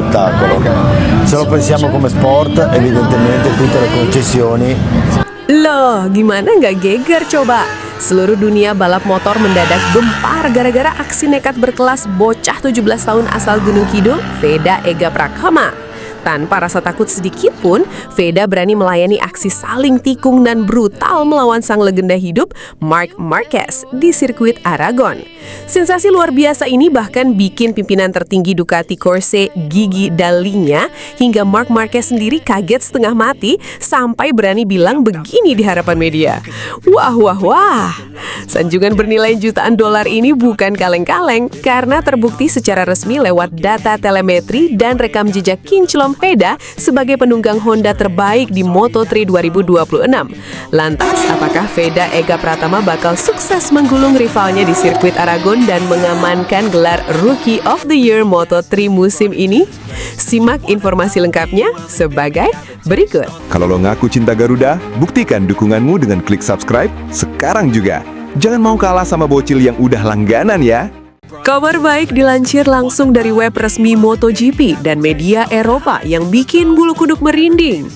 spettacolo. Se lo pensiamo come sport, evidentemente tutte le concessioni. Loh, gimana nggak geger coba? Seluruh dunia balap motor mendadak gempar gara-gara aksi nekat berkelas bocah 17 tahun asal Gunung Kidul, Veda Ega Prakhama. Tanpa rasa takut sedikit pun, Veda berani melayani aksi saling tikung dan brutal melawan sang legenda hidup, Marc Marquez, di sirkuit Aragon. Sensasi luar biasa ini bahkan bikin pimpinan tertinggi Ducati Corse, Gigi Dall'Igna, hingga Marc Marquez sendiri kaget setengah mati sampai berani bilang begini di hadapan media. Wah, wah, wah. Sanjungan bernilai jutaan dolar ini bukan kaleng-kaleng karena terbukti secara resmi lewat data telemetri dan rekam jejak kinclong Veda sebagai penunggang Honda terbaik di Moto3 2026. Lantas, apakah Veda Ega Pratama bakal sukses menggulung rivalnya di sirkuit Aragon dan mengamankan gelar Rookie of the Year Moto3 musim ini? Simak informasi lengkapnya sebagai berikut. Kalau lo ngaku cinta Garuda, buktikan dukunganmu dengan klik subscribe sekarang juga. Jangan mau kalah sama bocil yang udah langganan ya. Kabar baik dilansir langsung dari web resmi MotoGP dan media Eropa yang bikin bulu kuduk merinding.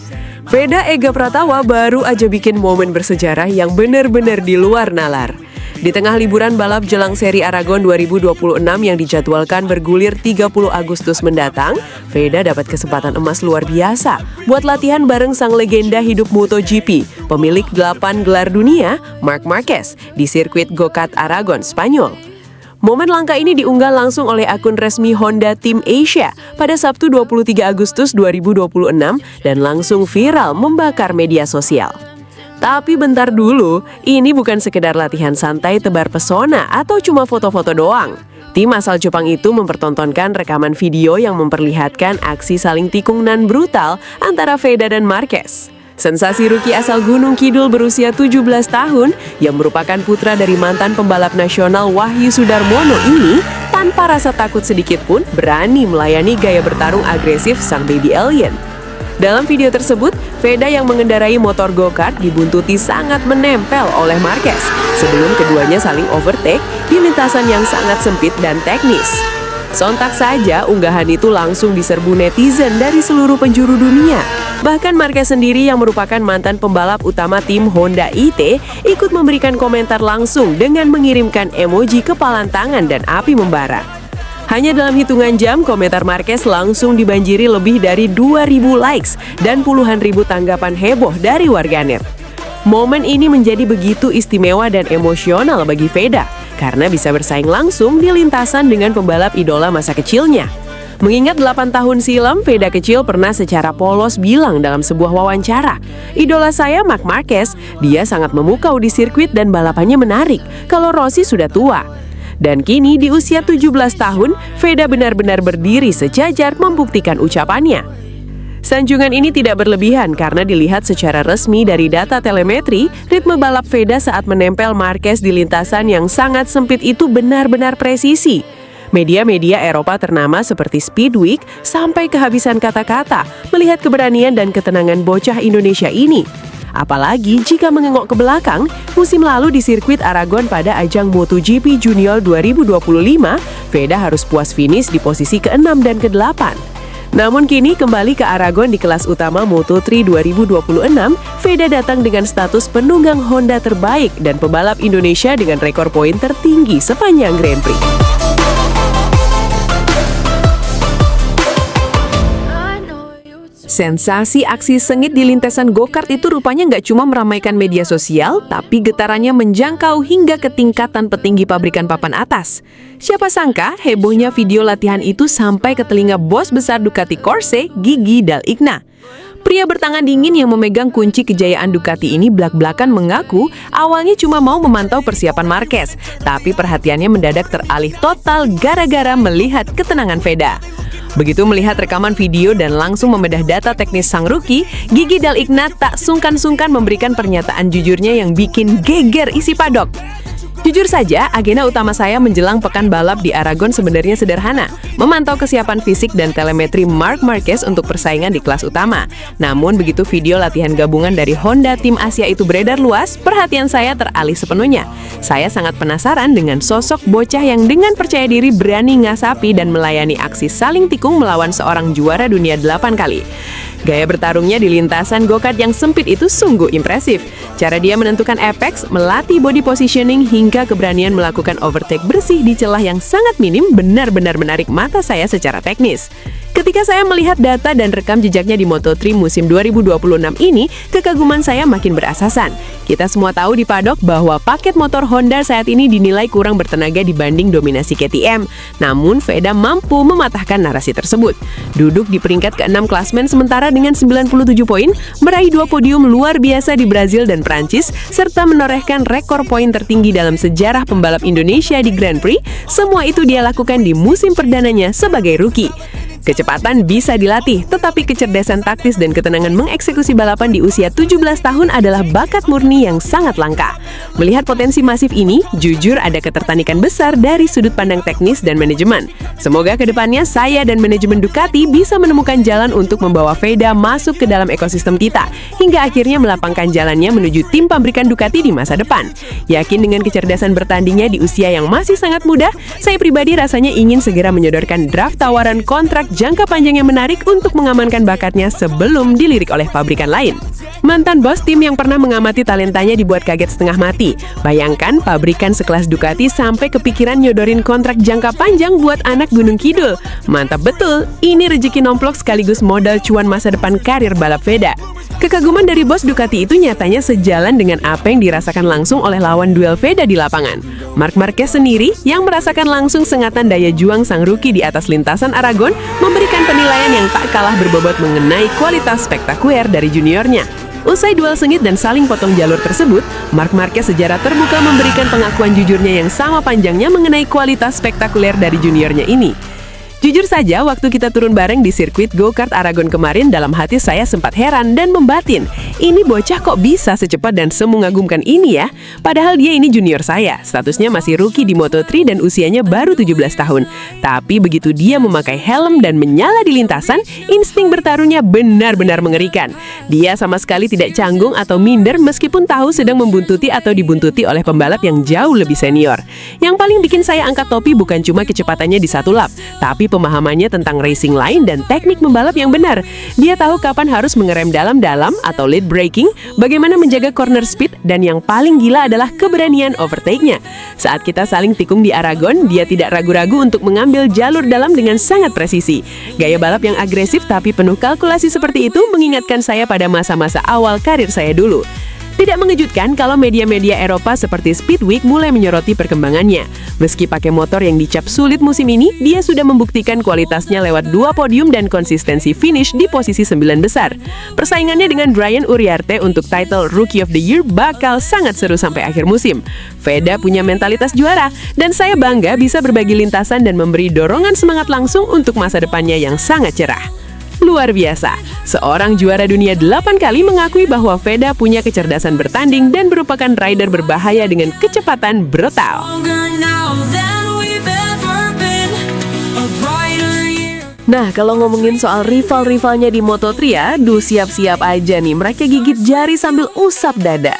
Veda Ega Pratama baru aja bikin momen bersejarah yang benar-benar di luar nalar. Di tengah liburan balap jelang seri Aragon 2026 yang dijadwalkan bergulir 30 Agustus mendatang, Veda dapat kesempatan emas luar biasa buat latihan bareng sang legenda hidup MotoGP, pemilik 8 gelar dunia, Marc Marquez, di sirkuit Go-Kart Aragon, Spanyol. Momen langka ini diunggah langsung oleh akun resmi Honda Team Asia pada Sabtu 23 Agustus 2026 dan langsung viral membakar media sosial. Tapi bentar dulu, ini bukan sekedar latihan santai tebar pesona atau cuma foto-foto doang. Tim asal Jepang itu mempertontonkan rekaman video yang memperlihatkan aksi saling tikung nan brutal antara Veda dan Marquez. Sensasi rookie asal Gunung Kidul berusia 17 tahun yang merupakan putra dari mantan pembalap nasional Wahyu Sudarmono ini tanpa rasa takut sedikit pun berani melayani gaya bertarung agresif sang baby alien. Dalam video tersebut, Veda yang mengendarai motor go-kart dibuntuti sangat menempel oleh Marquez sebelum keduanya saling overtake di lintasan yang sangat sempit dan teknis. Sontak saja unggahan itu langsung diserbu netizen dari seluruh penjuru dunia. Bahkan Marquez sendiri yang merupakan mantan pembalap utama tim Honda IT ikut memberikan komentar langsung dengan mengirimkan emoji kepalan tangan dan api membara. Hanya dalam hitungan jam, komentar Marquez langsung dibanjiri lebih dari 2.000 likes dan puluhan ribu tanggapan heboh dari warganet. Momen ini menjadi begitu istimewa dan emosional bagi Veda karena bisa bersaing langsung di lintasan dengan pembalap idola masa kecilnya. Mengingat 8 tahun silam, Veda kecil pernah secara polos bilang dalam sebuah wawancara, "Idola saya Marc Marquez, dia sangat memukau di sirkuit dan balapannya menarik, kalau Rossi sudah tua." Dan kini di usia 17 tahun, Veda benar-benar berdiri sejajar membuktikan ucapannya. Sanjungan ini tidak berlebihan karena dilihat secara resmi dari data telemetri, ritme balap Veda saat menempel Marquez di lintasan yang sangat sempit itu benar-benar presisi. Media-media Eropa ternama seperti Speedweek sampai kehabisan kata-kata melihat keberanian dan ketenangan bocah Indonesia ini. Apalagi jika mengengok ke belakang, musim lalu di sirkuit Aragon pada ajang MotoGP Junior 2025, Veda harus puas finish di posisi ke-6 dan ke-8. Namun kini kembali ke Aragon di kelas utama Moto3 2026, Veda datang dengan status penunggang Honda terbaik dan pebalap Indonesia dengan rekor poin tertinggi sepanjang Grand Prix. Sensasi aksi sengit di lintasan go-kart itu rupanya nggak cuma meramaikan media sosial, tapi getarannya menjangkau hingga ke tingkatan petinggi pabrikan papan atas. Siapa sangka hebohnya video latihan itu sampai ke telinga bos besar Ducati Corse, Gigi Dall'Igna. Pria bertangan dingin yang memegang kunci kejayaan Ducati ini belak-belakan mengaku awalnya cuma mau memantau persiapan Marquez, tapi perhatiannya mendadak teralih total gara-gara melihat ketenangan Veda. Begitu melihat rekaman video dan langsung membedah data teknis sang rookie, Gigi Dall'Igna tak sungkan-sungkan memberikan pernyataan jujurnya yang bikin geger isi padok. Jujur saja, agenda utama saya menjelang pekan balap di Aragon sebenarnya sederhana. Memantau kesiapan fisik dan telemetri Marc Marquez untuk persaingan di kelas utama. Namun begitu video latihan gabungan dari Honda Tim Asia itu beredar luas, perhatian saya teralih sepenuhnya. Saya sangat penasaran dengan sosok bocah yang dengan percaya diri berani ngasapi dan melayani aksi saling tikung melawan seorang juara dunia 8 kali. Gaya bertarungnya di lintasan go-kart yang sempit itu sungguh impresif. Cara dia menentukan apex, melatih body positioning, hingga keberanian melakukan overtake bersih di celah yang sangat minim benar-benar menarik mata saya secara teknis. Ketika saya melihat data dan rekam jejaknya di Moto3 musim 2026 ini, kekaguman saya makin berasasan. Kita semua tahu di paddock bahwa paket motor Honda saat ini dinilai kurang bertenaga dibanding dominasi KTM. Namun, Veda mampu mematahkan narasi tersebut. Duduk di peringkat ke-6 klasmen sementara dengan 97 poin, meraih 2 podium luar biasa di Brazil dan Prancis, serta menorehkan rekor poin tertinggi dalam sejarah pembalap Indonesia di Grand Prix, semua itu dia lakukan di musim perdananya sebagai rookie. Kecepatan bisa dilatih, tetapi kecerdasan taktis dan ketenangan mengeksekusi balapan di usia 17 tahun adalah bakat murni yang sangat langka. Melihat potensi masif ini, jujur ada ketertarikan besar dari sudut pandang teknis dan manajemen. Semoga kedepannya saya dan manajemen Ducati bisa menemukan jalan untuk membawa Veda masuk ke dalam ekosistem kita, hingga akhirnya melapangkan jalannya menuju tim pabrikan Ducati di masa depan. Yakin dengan kecerdasan bertandingnya di usia yang masih sangat muda, saya pribadi rasanya ingin segera menyodorkan draft tawaran kontrak jangka panjang yang menarik untuk mengamankan bakatnya sebelum dilirik oleh pabrikan lain. Mantan bos tim yang pernah mengamati talentanya dibuat kaget setengah mati. Bayangkan pabrikan sekelas Ducati sampai kepikiran nyodorin kontrak jangka panjang buat anak Gunung Kidul. Mantap betul, ini rezeki nomplok sekaligus modal cuan masa depan karir balap Veda. Kekaguman dari bos Ducati itu nyatanya sejalan dengan apa yang dirasakan langsung oleh lawan duel Veda di lapangan. Marc Marquez sendiri yang merasakan langsung sengatan daya juang sang rookie di atas lintasan Aragon memberikan penilaian yang tak kalah berbobot mengenai kualitas spektakuler dari juniornya. Usai duel sengit dan saling potong jalur tersebut, Marc Marquez secara terbuka memberikan pengakuan jujurnya yang sama panjangnya mengenai kualitas spektakuler dari juniornya ini. Jujur saja, waktu kita turun bareng di sirkuit go-kart Aragon kemarin, dalam hati saya sempat heran dan membatin. Ini bocah kok bisa secepat dan semengagumkan ini ya? Padahal dia ini junior saya, statusnya masih rookie di Moto3 dan usianya baru 17 tahun. Tapi begitu dia memakai helm dan menyala di lintasan, insting bertarungnya benar-benar mengerikan. Dia sama sekali tidak canggung atau minder meskipun tahu sedang membuntuti atau dibuntuti oleh pembalap yang jauh lebih senior. Yang paling bikin saya angkat topi bukan cuma kecepatannya di satu lap, tapi pemahamannya tentang racing line dan teknik membalap yang benar. Dia tahu kapan harus mengerem dalam-dalam atau lead braking, bagaimana menjaga corner speed, dan yang paling gila adalah keberanian overtake-nya. Saat kita saling tikung di Aragon, dia tidak ragu-ragu untuk mengambil jalur dalam dengan sangat presisi. Gaya balap yang agresif tapi penuh kalkulasi seperti itu mengingatkan saya pada masa-masa awal karir saya dulu. Tidak mengejutkan kalau media-media Eropa seperti Speedweek mulai menyoroti perkembangannya. Meski pakai motor yang dicap sulit musim ini, dia sudah membuktikan kualitasnya lewat 2 podium dan konsistensi finish di posisi 9 besar. Persaingannya dengan Brian Uriarte untuk title Rookie of the Year bakal sangat seru sampai akhir musim. Veda punya mentalitas juara, dan saya bangga bisa berbagi lintasan dan memberi dorongan semangat langsung untuk masa depannya yang sangat cerah. Luar biasa, seorang juara dunia 8 kali mengakui bahwa Veda punya kecerdasan bertanding dan merupakan rider berbahaya dengan kecepatan brutal. Nah, kalau ngomongin soal rival-rivalnya di Moto3 ya, siap-siap aja nih, mereka gigit jari sambil usap dada.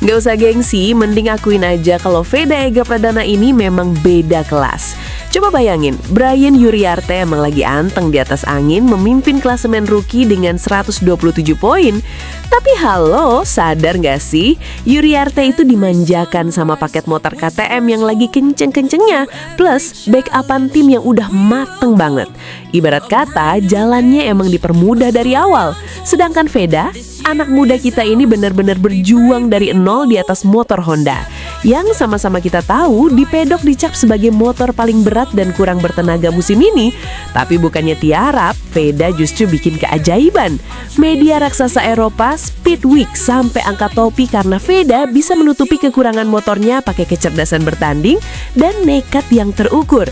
Nggak usah gengsi, mending akuin aja kalau Veda Ega Pradana ini memang beda kelas. Coba bayangin, Brian Uriarte emang lagi anteng di atas angin memimpin klasemen rookie dengan 127 poin. Tapi halo, sadar nggak sih? Uriarte itu dimanjakan sama paket motor KTM yang lagi kenceng-kencengnya, plus backupan tim yang udah mateng banget. Ibarat kata, jalannya emang dipermudah dari awal. Sedangkan Veda, anak muda kita ini benar-benar berjuang dari nol di atas motor Honda. Yang sama-sama kita tahu di pedok dicap sebagai motor paling berat dan kurang bertenaga musim ini. Tapi bukannya tiarap, Veda justru bikin keajaiban. Media raksasa Eropa, Speedweek, sampai angkat topi karena Veda bisa menutupi kekurangan motornya pakai kecerdasan bertanding dan nekat yang terukur.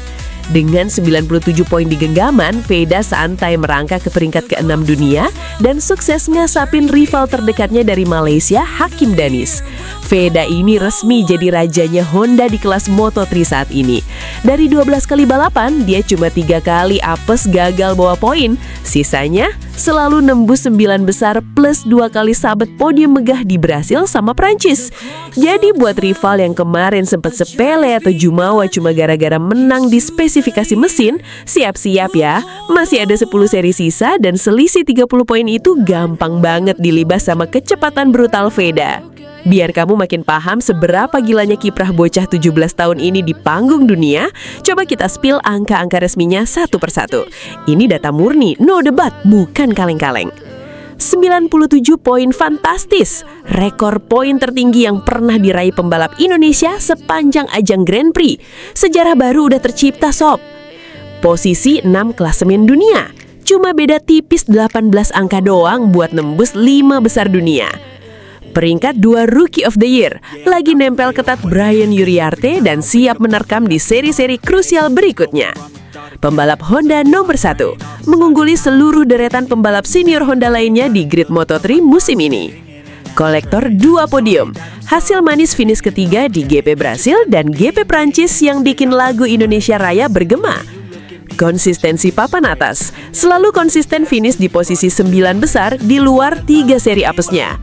Dengan 97 poin di genggaman, Veda santai merangkak ke peringkat ke-6 dunia dan sukses ngasapin rival terdekatnya dari Malaysia, Hakim Danis. Veda ini resmi jadi rajanya Honda di kelas Moto3 saat ini. Dari 12 kali balapan, dia cuma 3 kali apes gagal bawa poin. Sisanya selalu nembus 9 besar plus 2 kali sabet podium megah di Brasil sama Prancis. Jadi buat rival yang kemarin sempat sepele atau jumawa cuma gara-gara menang di spesifikasi mesin, siap-siap ya. Masih ada 10 seri sisa dan selisih 30 poin itu gampang banget dilibas sama kecepatan brutal Veda. Biar kamu makin paham seberapa gilanya kiprah bocah 17 tahun ini di panggung dunia, coba kita spill angka-angka resminya satu persatu. Ini data murni, no debat, bukan kaleng-kaleng. 97 poin fantastis, rekor poin tertinggi yang pernah diraih pembalap Indonesia sepanjang ajang Grand Prix. Sejarah baru udah tercipta sob. Posisi 6 klasemen dunia, cuma beda tipis 18 angka doang buat nembus 5 besar dunia. Peringkat 2 Rookie of the Year, lagi nempel ketat Brian Uriarte dan siap menerkam di seri-seri krusial berikutnya. Pembalap Honda nomor 1, mengungguli seluruh deretan pembalap senior Honda lainnya di grid Moto3 musim ini. Kolektor 2 podium, hasil manis finish ketiga di GP Brasil dan GP Prancis yang bikin lagu Indonesia Raya bergema. Konsistensi papan atas, selalu konsisten finish di posisi 9 besar di luar 3 seri apesnya.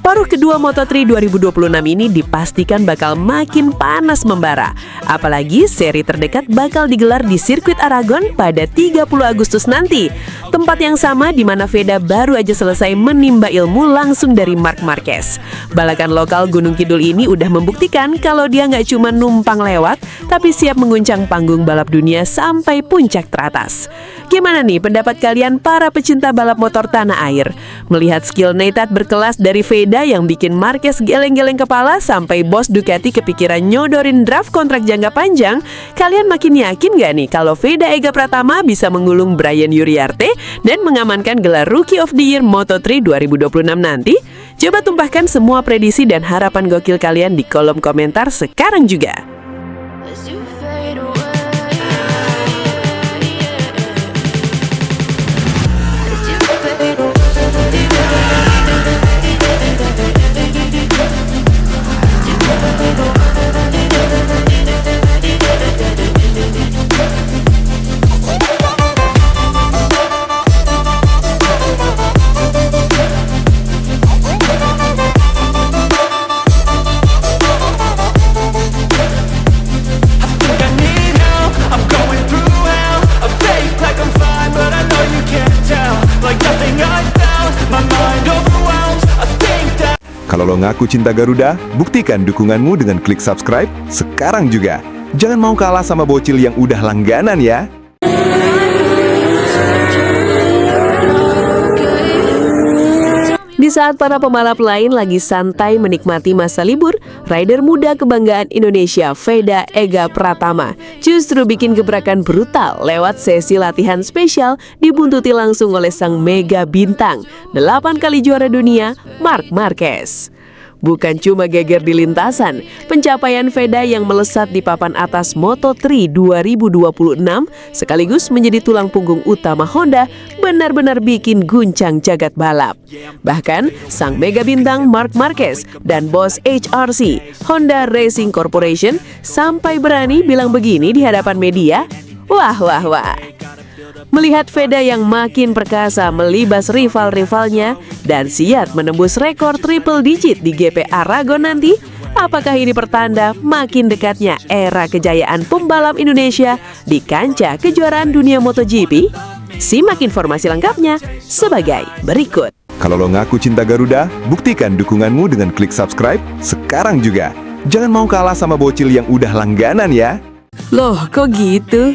Paruh kedua Moto3 2026 ini dipastikan bakal makin panas membara. Apalagi seri terdekat bakal digelar di sirkuit Aragon pada 30 Agustus nanti. Tempat yang sama di mana Veda baru aja selesai menimba ilmu langsung dari Marc Marquez. Balakan lokal Gunung Kidul ini udah membuktikan kalau dia nggak cuma numpang lewat, tapi siap menguncang panggung balap dunia sampai puncak teratas. Gimana nih pendapat kalian para pecinta balap motor tanah air? Melihat skill netat berkelas dari Veda yang bikin Marquez geleng-geleng kepala sampai bos Ducati kepikiran nyodorin draft kontrak jangka panjang, kalian makin yakin gak nih kalau Veda Ega Pratama bisa menggulung Brian Uriarte dan mengamankan gelar Rookie of the Year Moto3 2026 nanti? Coba tumpahkan semua prediksi dan harapan gokil kalian di kolom komentar sekarang juga. Kalau lo ngaku cinta Garuda, buktikan dukunganmu dengan klik subscribe sekarang juga. Jangan mau kalah sama bocil yang udah langganan ya. Di saat para pembalap lain lagi santai menikmati masa libur, rider muda kebanggaan Indonesia Veda Ega Pratama justru bikin gebrakan brutal lewat sesi latihan spesial dibuntuti langsung oleh sang mega bintang, 8 kali juara dunia, Marc Marquez. Bukan cuma geger di lintasan, pencapaian Veda yang melesat di papan atas Moto3 2026 sekaligus menjadi tulang punggung utama Honda benar-benar bikin guncang jagat balap. Bahkan, sang mega bintang Marc Marquez dan bos HRC, Honda Racing Corporation, sampai berani bilang begini di hadapan media, wah. Melihat Veda yang makin perkasa melibas rival-rivalnya dan siap menembus rekor triple digit di GP Aragon nanti, apakah ini pertanda makin dekatnya era kejayaan pembalap Indonesia di kancah kejuaraan dunia MotoGP? Simak informasi lengkapnya sebagai berikut. Kalau lo ngaku cinta Garuda, buktikan dukunganmu dengan klik subscribe sekarang juga. Jangan mau kalah sama bocil yang udah langganan ya. Loh, kok gitu?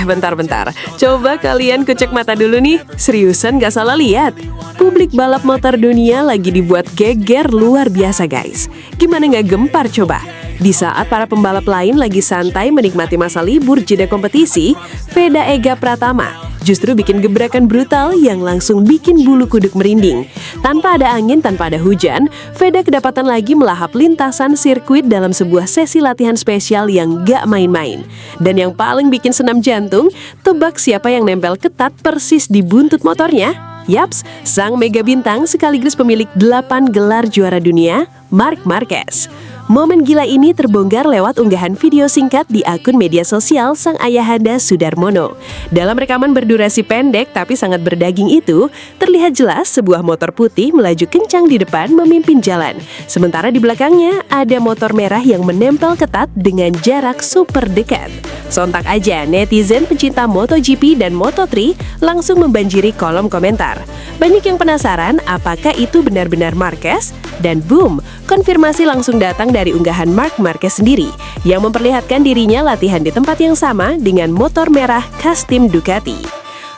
Bentar. Coba kalian kucek mata dulu nih. Seriusan gak salah lihat? Publik balap motor dunia lagi dibuat geger luar biasa guys. Gimana gak gempar coba? Di saat para pembalap lain lagi santai menikmati masa libur jeda kompetisi, Veda Ega Pratama justru bikin gebrakan brutal yang langsung bikin bulu kuduk merinding. Tanpa ada angin, tanpa ada hujan, Veda kedapatan lagi melahap lintasan sirkuit dalam sebuah sesi latihan spesial yang gak main-main. Dan yang paling bikin senam jantung, tebak siapa yang nempel ketat persis di buntut motornya? Yaps, sang mega bintang sekaligus pemilik 8 gelar juara dunia, Marc Marquez. Momen gila ini terbongkar lewat unggahan video singkat di akun media sosial sang ayahanda Sudarmono. Dalam rekaman berdurasi pendek tapi sangat berdaging itu, terlihat jelas sebuah motor putih melaju kencang di depan memimpin jalan. Sementara di belakangnya ada motor merah yang menempel ketat dengan jarak super dekat. Sontak aja netizen pencinta MotoGP dan Moto3 langsung membanjiri kolom komentar. Banyak yang penasaran apakah itu benar-benar Marquez? Dan boom, konfirmasi langsung datang dari unggahan Marc Marquez sendiri yang memperlihatkan dirinya latihan di tempat yang sama dengan motor merah khas tim Ducati.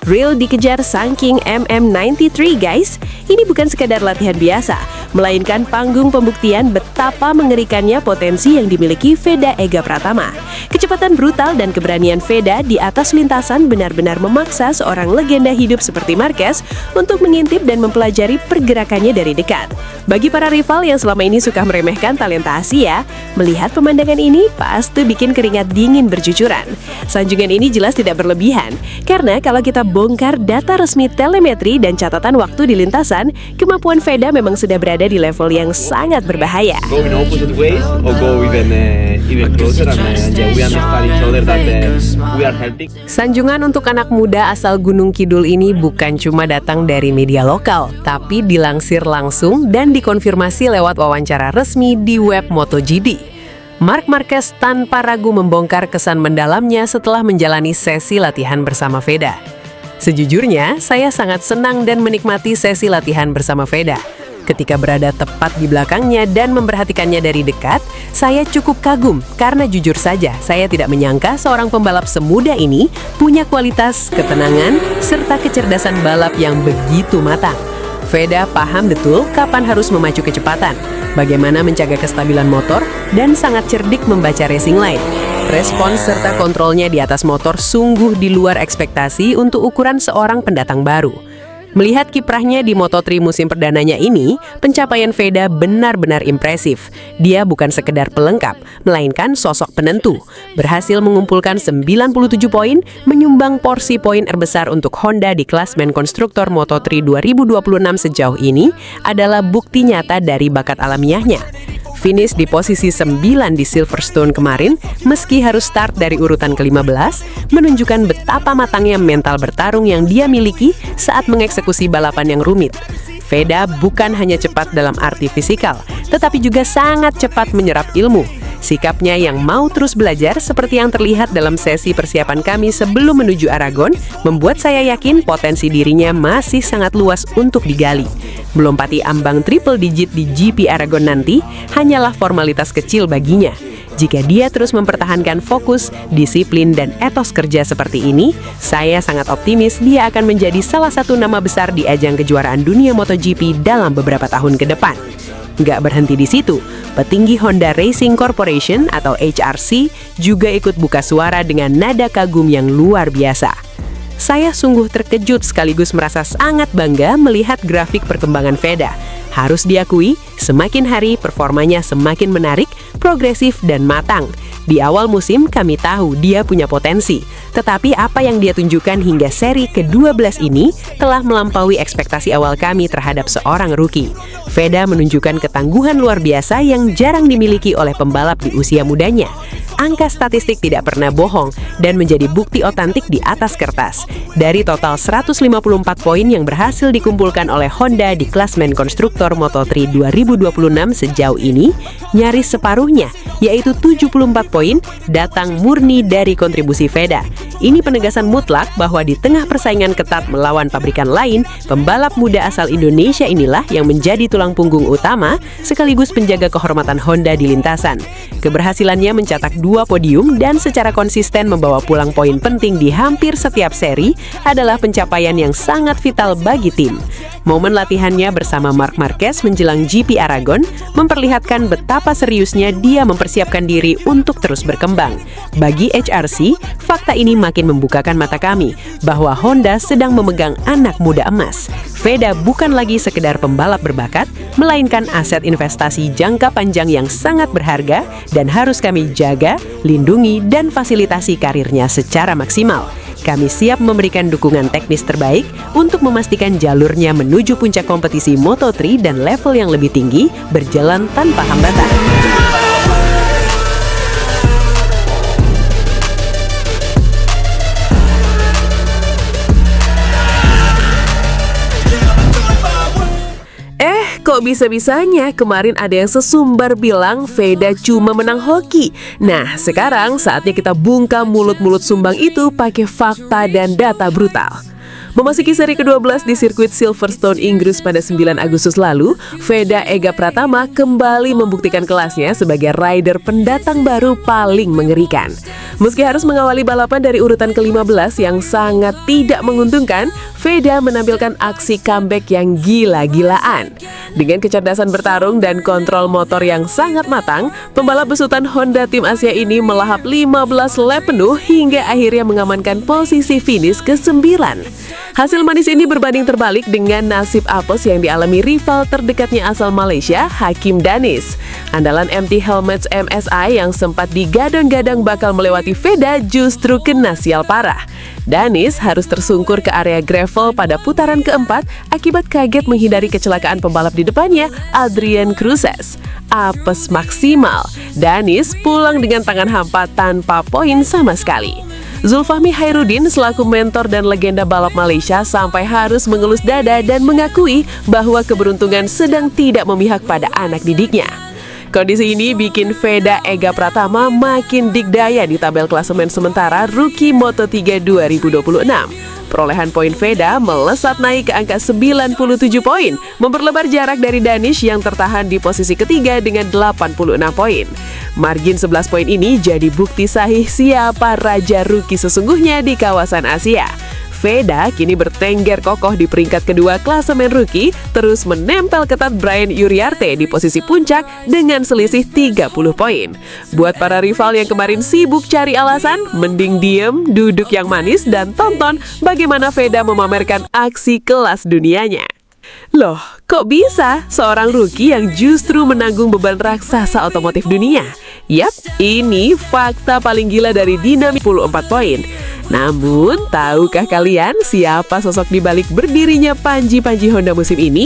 Real dikejar saking MM93 guys. Ini bukan sekadar latihan biasa, melainkan panggung pembuktian betapa mengerikannya potensi yang dimiliki Veda Ega Pratama. Kecepatan brutal dan keberanian Veda di atas lintasan benar-benar memaksa seorang legenda hidup seperti Marquez untuk mengintip dan mempelajari pergerakannya dari dekat. Bagi para rival yang selama ini suka meremehkan talenta Asia, melihat pemandangan ini pasti bikin keringat dingin bercucuran. Sanjungan ini jelas tidak berlebihan, karena kalau kita bongkar data resmi telemetri dan catatan waktu di lintasan, kemampuan Veda memang sudah berada di level yang sangat berbahaya. Go in opposite ways or go even closer and yeah, we understand each other that we are helping. Sanjungan untuk anak muda asal Gunung Kidul ini bukan cuma datang dari media lokal, tapi dilansir langsung dan dikonfirmasi lewat wawancara resmi di web MotoGP. Marc Marquez tanpa ragu membongkar kesan mendalamnya setelah menjalani sesi latihan bersama Veda. Sejujurnya, saya sangat senang dan menikmati sesi latihan bersama Veda. Ketika berada tepat di belakangnya dan memperhatikannya dari dekat, saya cukup kagum karena jujur saja saya tidak menyangka seorang pembalap semuda ini punya kualitas, ketenangan, serta kecerdasan balap yang begitu matang. Veda paham betul kapan harus memacu kecepatan, bagaimana menjaga kestabilan motor, dan sangat cerdik membaca racing line. Respons serta kontrolnya di atas motor sungguh di luar ekspektasi untuk ukuran seorang pendatang baru. Melihat kiprahnya di Moto3 musim perdananya ini, pencapaian Veda benar-benar impresif. Dia bukan sekedar pelengkap, melainkan sosok penentu. Berhasil mengumpulkan 97 poin, menyumbang porsi poin terbesar untuk Honda di klasmen konstruktor Moto3 2026 sejauh ini adalah bukti nyata dari bakat alamiahnya. Finish di posisi 9 di Silverstone kemarin, meski harus start dari urutan ke-15, menunjukkan betapa matangnya mental bertarung yang dia miliki saat mengeksekusi balapan yang rumit. Veda bukan hanya cepat dalam arti fisikal, tetapi juga sangat cepat menyerap ilmu. Sikapnya yang mau terus belajar seperti yang terlihat dalam sesi persiapan kami sebelum menuju Aragon membuat saya yakin potensi dirinya masih sangat luas untuk digali. Melompati ambang triple digit di GP Aragon nanti hanyalah formalitas kecil baginya. Jika dia terus mempertahankan fokus, disiplin, dan etos kerja seperti ini, saya sangat optimis dia akan menjadi salah satu nama besar di ajang kejuaraan dunia MotoGP dalam beberapa tahun ke depan. Nggak berhenti di situ, petinggi Honda Racing Corporation atau HRC juga ikut buka suara dengan nada kagum yang luar biasa. Saya sungguh terkejut sekaligus merasa sangat bangga melihat grafik perkembangan Veda. Harus diakui, semakin hari performanya semakin menarik, progresif, dan matang. Di awal musim kami tahu dia punya potensi, tetapi apa yang dia tunjukkan hingga seri ke-12 ini telah melampaui ekspektasi awal kami terhadap seorang rookie. Veda menunjukkan ketangguhan luar biasa yang jarang dimiliki oleh pembalap di usia mudanya. Angka statistik tidak pernah bohong dan menjadi bukti otentik di atas kertas. Dari total 154 poin yang berhasil dikumpulkan oleh Honda di klasmen konstruktor Moto3 2026 sejauh ini, nyaris separuhnya, yaitu 74 poin, datang murni dari kontribusi Veda. Ini penegasan mutlak bahwa di tengah persaingan ketat melawan pabrikan lain, pembalap muda asal Indonesia inilah yang menjadi tulang punggung utama sekaligus penjaga kehormatan Honda di lintasan. Keberhasilannya mencetak 2 podium dan secara konsisten membawa pulang poin penting di hampir setiap seri adalah pencapaian yang sangat vital bagi tim. Momen latihannya bersama Marc Marquez menjelang GP Aragon memperlihatkan betapa seriusnya dia mempersiapkan diri untuk terus berkembang. Bagi HRC, fakta ini makin membukakan mata kami bahwa Honda sedang memegang anak muda emas. Veda bukan lagi sekedar pembalap berbakat, melainkan aset investasi jangka panjang yang sangat berharga dan harus kami jaga, lindungi, dan fasilitasi karirnya secara maksimal. kami siap memberikan dukungan teknis terbaik untuk memastikan jalurnya menuju puncak kompetisi Moto3 dan level yang lebih tinggi berjalan tanpa hambatan. Kok bisa-bisanya kemarin ada yang sesumbar bilang Veda cuma menang hoki. Nah, sekarang saatnya kita bungkam mulut-mulut sumbang itu pakai fakta dan data brutal. Memasuki seri ke-12 di sirkuit Silverstone, Inggris pada 9 Agustus lalu, Veda Ega Pratama kembali membuktikan kelasnya sebagai rider pendatang baru paling mengerikan. Meski harus mengawali balapan dari urutan ke-15 yang sangat tidak menguntungkan, Veda menampilkan aksi comeback yang gila-gilaan. Dengan kecerdasan bertarung dan kontrol motor yang sangat matang, pembalap besutan Honda Tim Asia ini melahap 15 lap penuh hingga akhirnya mengamankan posisi finish ke-9. Hasil manis ini berbanding terbalik dengan nasib apes yang dialami rival terdekatnya asal Malaysia, Hakim Danis. Andalan MT Helmets MSI yang sempat digadang-gadang bakal melewati Veda justru kena sial parah. Danis harus tersungkur ke area gravel pada putaran keempat akibat kaget menghindari kecelakaan pembalap di depannya, Adrian Cruzes. Apes maksimal, Danis pulang dengan tangan hampa tanpa poin sama sekali. Zulfahmi Hairudin selaku mentor dan legenda balap Malaysia sampai harus mengelus dada dan mengakui bahwa keberuntungan sedang tidak memihak pada anak didiknya. Kondisi ini bikin Veda Ega Pratama makin dikdaya di tabel klasemen sementara Rookie Moto3 2026. Perolehan poin Veda melesat naik ke angka 97 poin, memperlebar jarak dari Danish yang tertahan di posisi ketiga dengan 86 poin. Margin 11 poin ini jadi bukti sahih siapa raja rookie sesungguhnya di kawasan Asia. Veda kini bertengger kokoh di peringkat kedua klasemen rookie, terus menempel ketat Brian Uriarte di posisi puncak dengan selisih 30 poin. Buat para rival yang kemarin sibuk cari alasan, mending diem, duduk yang manis, dan tonton bagaimana Veda memamerkan aksi kelas dunianya. Loh, kok bisa seorang rookie yang justru menanggung beban raksasa otomotif dunia? Yap, ini fakta paling gila dari Dinamik 14 poin. Namun, tahukah kalian siapa sosok di balik berdirinya Panji-Panji Honda musim ini?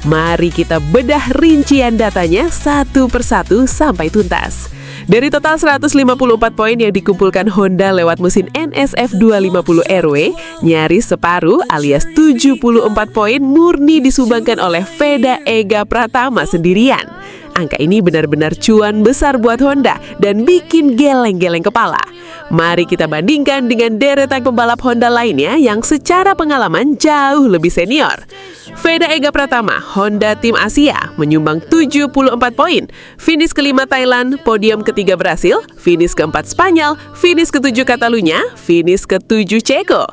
Mari kita bedah rincian datanya satu persatu sampai tuntas. Dari total 154 poin yang dikumpulkan Honda lewat mesin NSF 250 RW, nyaris separuh alias 74 poin murni disumbangkan oleh Veda Ega Pratama sendirian. Angka ini benar-benar cuan besar buat Honda dan bikin geleng-geleng kepala. Mari kita bandingkan dengan deretan pembalap Honda lainnya yang secara pengalaman jauh lebih senior. Veda Ega Pratama, Honda Tim Asia, menyumbang 74 poin. Finish kelima Thailand, podium ketiga Brasil, finish keempat Spanyol, finish ketujuh Catalunya, finish ketujuh Ceko.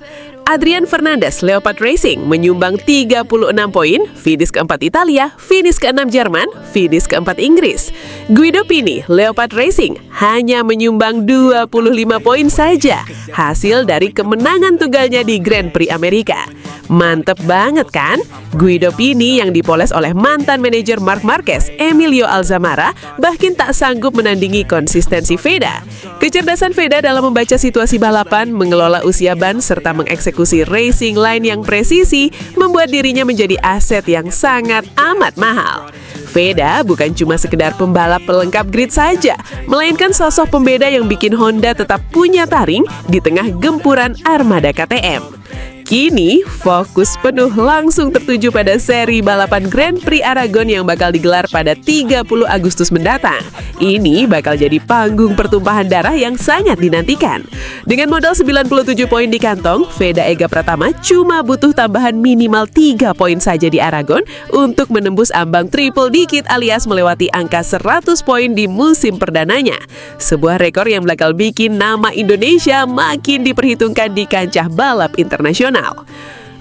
Adrian Fernandez, Leopard Racing, menyumbang 36 poin, finish keempat Italia, finish keenam Jerman, finish keempat Inggris. Guido Pini, Leopard Racing, hanya menyumbang 25 poin saja, hasil dari kemenangan tunggalnya di Grand Prix Amerika. Mantep banget kan? Guido Pini yang dipoles oleh mantan manajer Marc Marquez, Emilio Alzamara, bahkan tak sanggup menandingi konsistensi Veda. Kecerdasan Veda dalam membaca situasi balapan, mengelola usia ban, serta mengeksekusi racing line yang presisi, membuat dirinya menjadi aset yang sangat amat mahal. Veda bukan cuma sekedar pembalap pelengkap grid saja, melainkan sosok pembeda yang bikin Honda tetap punya taring di tengah gempuran armada KTM. Kini, fokus penuh langsung tertuju pada seri balapan Grand Prix Aragon yang bakal digelar pada 30 Agustus mendatang. Ini bakal jadi panggung pertumpahan darah yang sangat dinantikan. Dengan modal 97 poin di kantong, Veda Ega Pratama cuma butuh tambahan minimal 3 poin saja di Aragon untuk menembus ambang triple dikit alias melewati angka 100 poin di musim perdananya. Sebuah rekor yang bakal bikin nama Indonesia makin diperhitungkan di kancah balap internasional.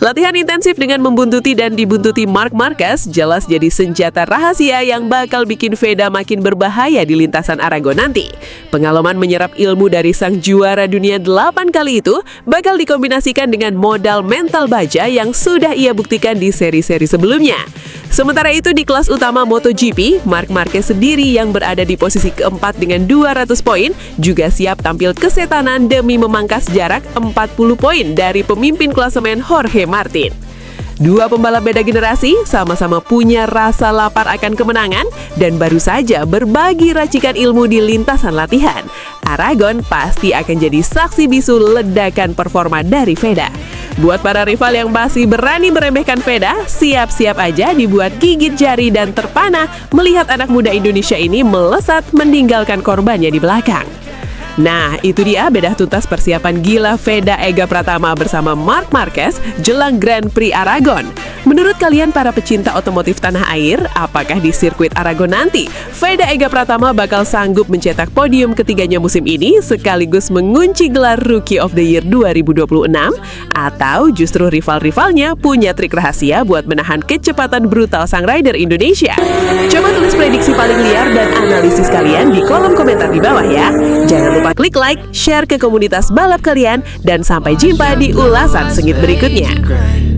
Latihan intensif dengan membuntuti dan dibuntuti Marc Marquez jelas jadi senjata rahasia yang bakal bikin Veda makin berbahaya di lintasan Aragon nanti. Pengalaman menyerap ilmu dari sang juara dunia 8 kali itu bakal dikombinasikan dengan modal mental baja yang sudah ia buktikan di seri-seri sebelumnya. Sementara itu di kelas utama MotoGP, Marc Marquez sendiri yang berada di posisi keempat dengan 200 poin juga siap tampil kesetanan demi memangkas jarak 40 poin dari pemimpin klasemen Jorge Martin. Dua pembalap beda generasi sama-sama punya rasa lapar akan kemenangan dan baru saja berbagi racikan ilmu di lintasan latihan. Aragon pasti akan jadi saksi bisu ledakan performa dari Veda. Buat para rival yang masih berani meremehkan Veda, siap-siap aja dibuat gigit jari dan terpana melihat anak muda Indonesia ini melesat meninggalkan korbannya di belakang. Nah, itu dia bedah tuntas persiapan gila Veda Ega Pratama bersama Marc Marquez jelang Grand Prix Aragon. Menurut kalian para pecinta otomotif tanah air, apakah di sirkuit Aragon nanti Veda Ega Pratama bakal sanggup mencetak podium ketiganya musim ini sekaligus mengunci gelar Rookie of the Year 2026? Atau justru rival-rivalnya punya trik rahasia buat menahan kecepatan brutal sang rider Indonesia? Coba tulis prediksi paling liar dan analisis kalian di kolom komentar di bawah ya. Jangan lupa klik like, share ke komunitas balap kalian, dan sampai jumpa di ulasan sengit berikutnya.